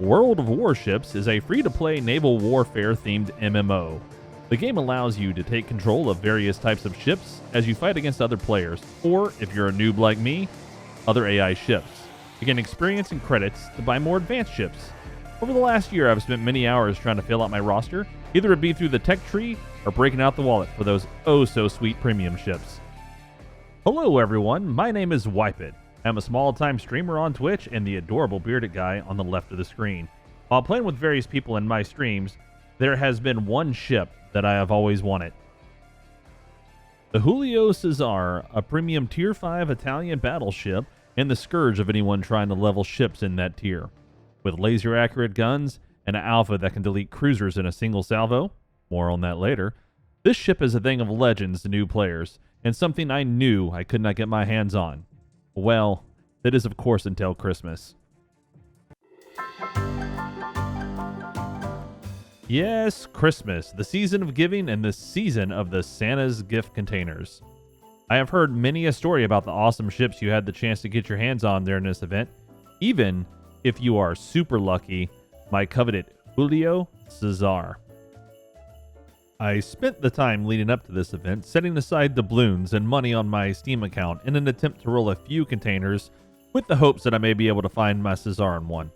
World of Warships is a free-to-play naval warfare-themed MMO. The game allows you to take control of various types of ships as you fight against other players, or, if you're a noob like me, other AI ships. You gain experience and credits to buy more advanced ships. Over the last year, I've spent many hours trying to fill out my roster, either it be through the tech tree or breaking out the wallet for those oh-so-sweet premium ships. Hello everyone, my name is Wipeit. I'm a small-time streamer on Twitch and the adorable bearded guy on the left of the screen. While playing with various people in my streams, there has been one ship that I have always wanted. The Giulio Cesare, a premium Tier 5 Italian battleship and the scourge of anyone trying to level ships in that tier. With laser-accurate guns and an alpha that can delete cruisers in a single salvo, more on that later, this ship is a thing of legends to new players, and something I knew I could not get my hands on. Well, that is of course until Christmas. Yes, Christmas, the season of giving and the season of the Santa's gift containers. I have heard many a story about the awesome ships you had the chance to get your hands on during this event, even if you are super lucky, my coveted Giulio Cesare. I spent the time leading up to this event setting aside doubloons and money on my Steam account in an attempt to roll a few containers with the hopes that I may be able to find my Cesare in one.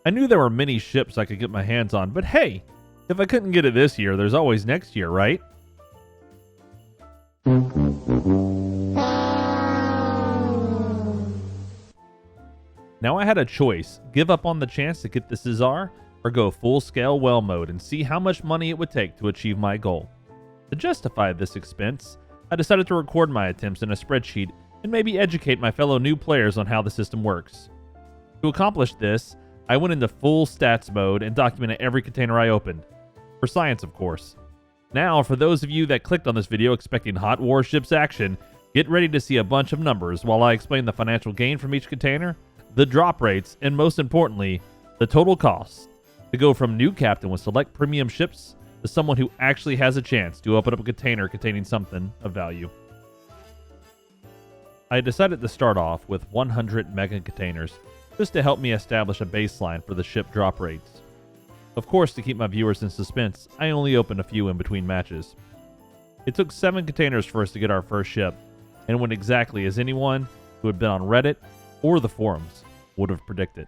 I knew there were many ships I could get my hands on, but hey, if I couldn't get it this year, there's always next year, right? Now I had a choice, give up on the chance to get the Cesare, or go full-scale whale mode and see how much money it would take to achieve my goal. To justify this expense, I decided to record my attempts in a spreadsheet and maybe educate my fellow new players on how the system works. To accomplish this, I went into full stats mode and documented every container I opened. For science, of course. Now, for those of you that clicked on this video expecting hot warships action, get ready to see a bunch of numbers while I explain the financial gain from each container, the drop rates, and most importantly, the total costs to go from new captain with select premium ships to someone who actually has a chance to open up a container containing something of value. I decided to start off with 100 mega containers, just to help me establish a baseline for the ship drop rates. Of course, to keep my viewers in suspense, I only opened a few in between matches. It took 7 containers for us to get our first ship, and went exactly as anyone who had been on Reddit or the forums would have predicted.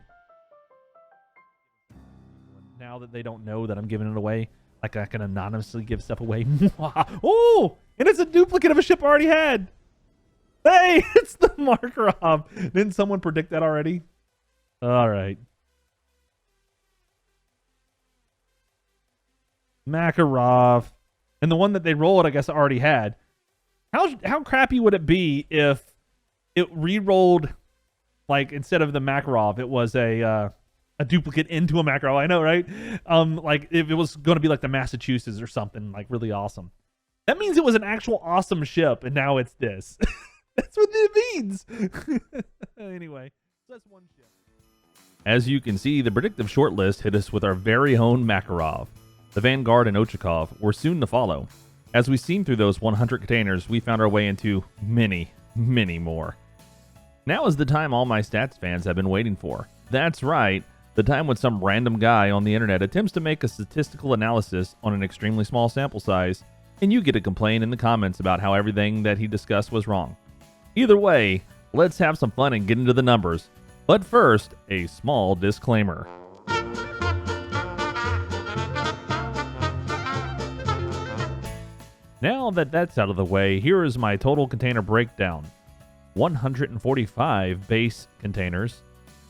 Now that they don't know that I'm giving it away, like I can anonymously give stuff away. Oh, and it's a duplicate of a ship I already had. Hey, it's the Makarov. Didn't someone predict that already? All right. Makarov. And the one that they rolled, I guess, I already had. How crappy would it be if it re-rolled, like, instead of the Makarov, it was a duplicate into a Makarov? I know, right? Like, if it was going to be like the Massachusetts or something, like, really awesome. That means it was an actual awesome ship, and now it's this. That's what it means. Anyway, that's one ship. As you can see, the predictive shortlist hit us with our very own Makarov. The Vanguard and Ochakov were soon to follow. As we steamed through those 100 containers, we found our way into many, many more. Now is the time all my stats fans have been waiting for. That's right, the time when some random guy on the internet attempts to make a statistical analysis on an extremely small sample size, and you get to complain in the comments about how everything that he discussed was wrong. Either way, let's have some fun and get into the numbers. But first, a small disclaimer. Now that that's out of the way, here is my total container breakdown. 145 base containers,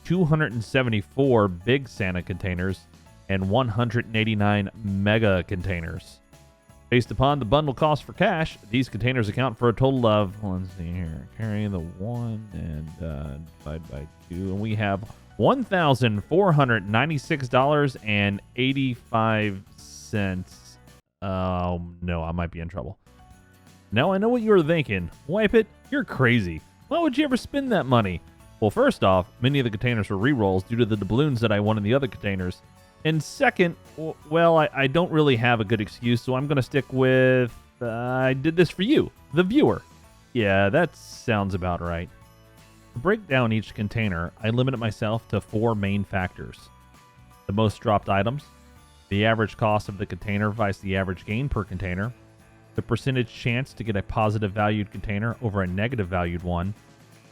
274 Big Santa containers, and 189 Mega containers. Based upon the bundle cost for cash, these containers account for a total of, let's see here, carry the 1 and divide by 2, and we have $1,496.85. Oh, no, I might be in trouble. Now I know what you were thinking. Wipeit, you're crazy. Why would you ever spend that money? Well, first off, many of the containers were rerolls due to the doubloons that I won in the other containers. And second, well, I don't really have a good excuse, so I'm going to stick with, I did this for you, the viewer. Yeah, that sounds about right. To break down each container, I limited myself to 4 main factors. the most dropped items, the average cost of the container versus the average gain per container, the percentage chance to get a positive valued container over a negative valued one,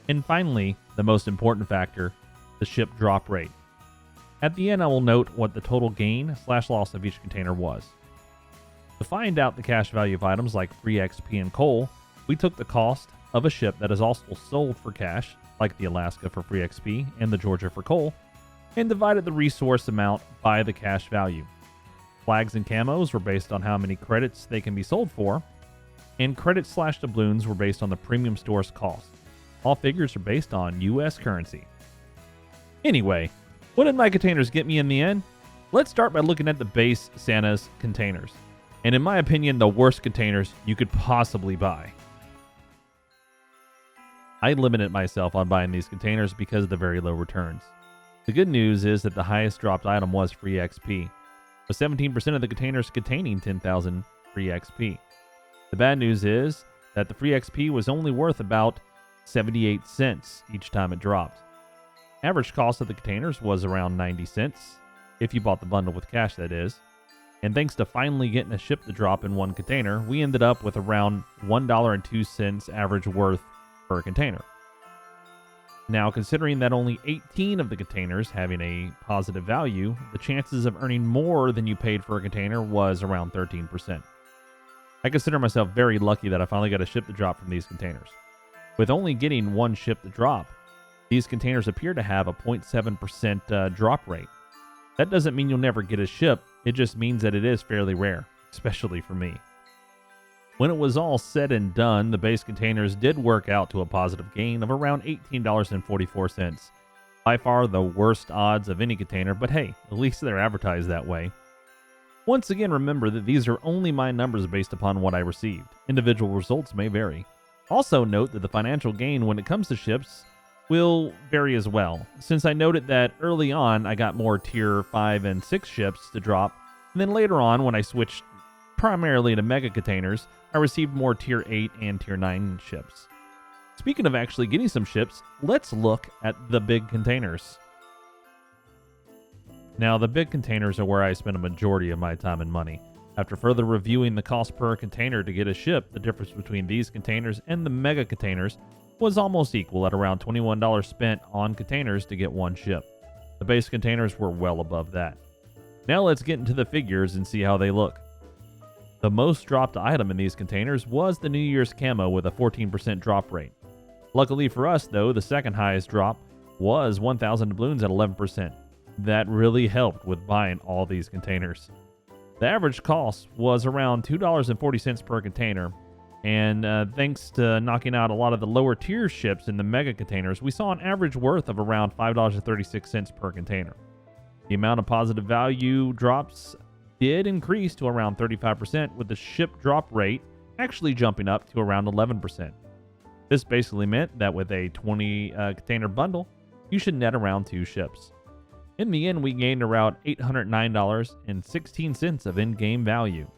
and finally, the most important factor, the ship drop rate. At the end, I will note what the total gain/loss of each container was. To find out the cash value of items like free XP and coal, we took the cost of a ship that is also sold for cash, like the Alaska for free XP and the Georgia for coal, and divided the resource amount by the cash value. Flags and camos were based on how many credits they can be sold for, and credits/doubloons were based on the premium store's cost. All figures are based on US currency. Anyway, what did my containers get me in the end? Let's start by looking at the base Santa's containers, and in my opinion, the worst containers you could possibly buy. I limited myself on buying these containers because of the very low returns. The good news is that the highest dropped item was free XP, with 17% of the containers containing 10,000 free XP. The bad news is that the free XP was only worth about 78 cents each time it dropped. Average cost of the containers was around 90 cents, if you bought the bundle with cash that is, and thanks to finally getting a ship to drop in one container, we ended up with around $1.02 average worth per container. Now, considering that only 18 of the containers having a positive value, the chances of earning more than you paid for a container was around 13%. I consider myself very lucky that I finally got a ship to drop from these containers. With only getting one ship to drop, these containers appear to have a 0.7% drop rate. That doesn't mean you'll never get a ship, it just means that it is fairly rare, especially for me. When it was all said and done, the base containers did work out to a positive gain of around $18.44. By far the worst odds of any container, but hey, at least they're advertised that way. Once again, remember that these are only my numbers based upon what I received. Individual results may vary. Also note that the financial gain when it comes to ships will vary as well, since I noted that early on I got more tier 5 and 6 ships to drop, and then later on when I switched primarily to mega containers, I received more tier 8 and tier 9 ships. Speaking of actually getting some ships, let's look at the big containers. Now, the big containers are where I spend a majority of my time and money. After further reviewing the cost per container to get a ship, the difference between these containers and the mega containers was almost equal at around $21 spent on containers to get one ship. The base containers were well above that. Now let's get into the figures and see how they look. The most dropped item in these containers was the New Year's camo with a 14% drop rate. Luckily for us though, the second highest drop was 1,000 doubloons at 11%. That really helped with buying all these containers. The average cost was around $2.40 per container, and thanks to knocking out a lot of the lower tier ships in the mega containers, we saw an average worth of around $5.36 per container. The amount of positive value drops did increase to around 35%, with the ship drop rate actually jumping up to around 11%. This basically meant that with a 20 container bundle, you should net around 2 ships. In the end, we gained around $809.16 of in-game value.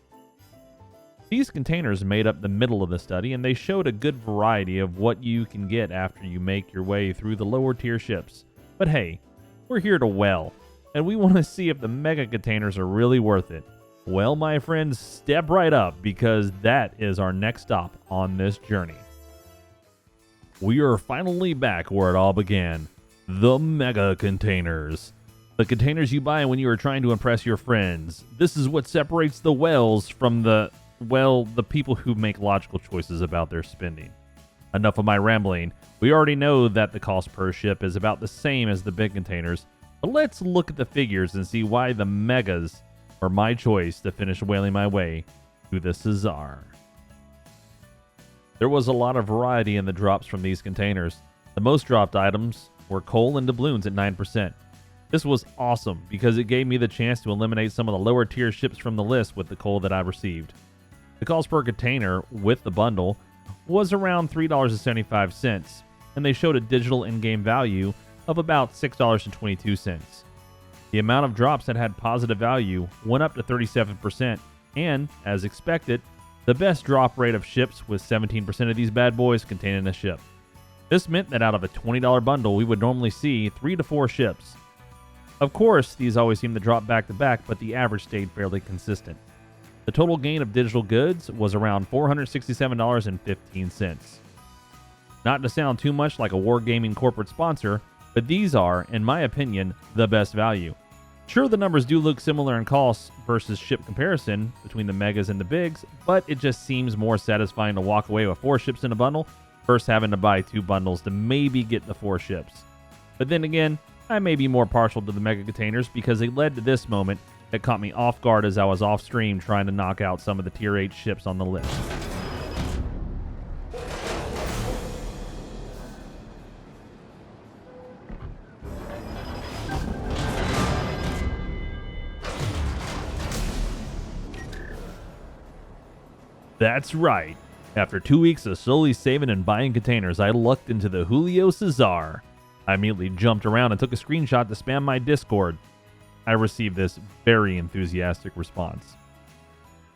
These containers made up the middle of the study, and they showed a good variety of what you can get after you make your way through the lower tier ships. But hey, we're here to well, and we want to see if the mega containers are really worth it. Well, my friends, step right up, because that is our next stop on this journey. We are finally back where it all began. The mega containers. The containers you buy when you are trying to impress your friends. This is what separates the whales from the people who make logical choices about their spending. Enough of my rambling. We already know that the cost per ship is about the same as the big containers, but let's look at the figures and see why the megas are my choice to finish whaling my way to the Cesare. There was a lot of variety in the drops from these containers. The most dropped items were coal and doubloons at 9%. This was awesome because it gave me the chance to eliminate some of the lower tier ships from the list with the coal that I received. The cost per container with the bundle was around $3.75, and they showed a digital in-game value of about $6.22. The amount of drops that had positive value went up to 37%, and, as expected, the best drop rate of ships was 17% of these bad boys containing a ship. This meant that out of a $20 bundle, we would normally see 3 to 4 ships. Of course, these always seem to drop back to back, but the average stayed fairly consistent. The total gain of digital goods was around $467.15. Not to sound too much like a wargaming corporate sponsor, but these are, in my opinion, the best value. Sure, the numbers do look similar in costs versus ship comparison between the megas and the bigs, but it just seems more satisfying to walk away with 4 ships in a bundle versus having to buy 2 bundles to maybe get the 4 ships. But then again, I may be more partial to the mega containers because they led to this moment that caught me off guard as I was off stream trying to knock out some of the tier 8 ships on the list. That's right. After 2 weeks of slowly saving and buying containers, I lucked into the Giulio Cesare. I immediately jumped around and took a screenshot to spam my Discord. I received this very enthusiastic response.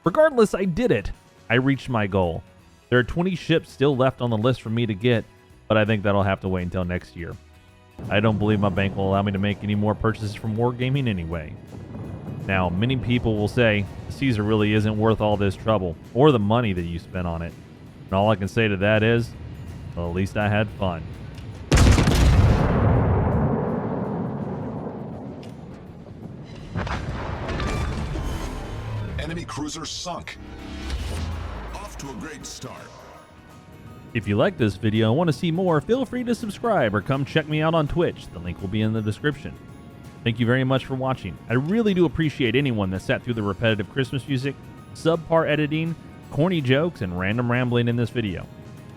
Regardless, I did it. I reached my goal. There are 20 ships still left on the list for me to get, but I think that'll have to wait until next year. I don't believe my bank will allow me to make any more purchases from Wargaming anyway. Now, many people will say, Caesar really isn't worth all this trouble, or the money that you spent on it. And all I can say to that is, well, at least I had fun. Enemy cruiser sunk. Off to a great start. If you like this video and want to see more, feel free to subscribe or come check me out on Twitch. The link will be in the description. Thank you very much for watching. I really do appreciate anyone that sat through the repetitive Christmas music, subpar editing, corny jokes, and random rambling in this video.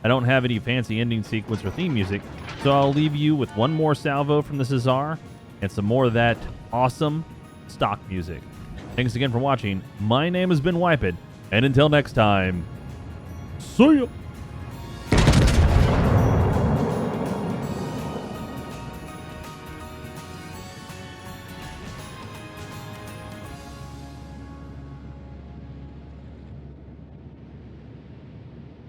I don't have any fancy ending sequence or theme music, so I'll leave you with one more salvo from the Cesare and some more of that awesome stock music. Thanks again for watching. My name has been Wipeit, and until next time, see ya!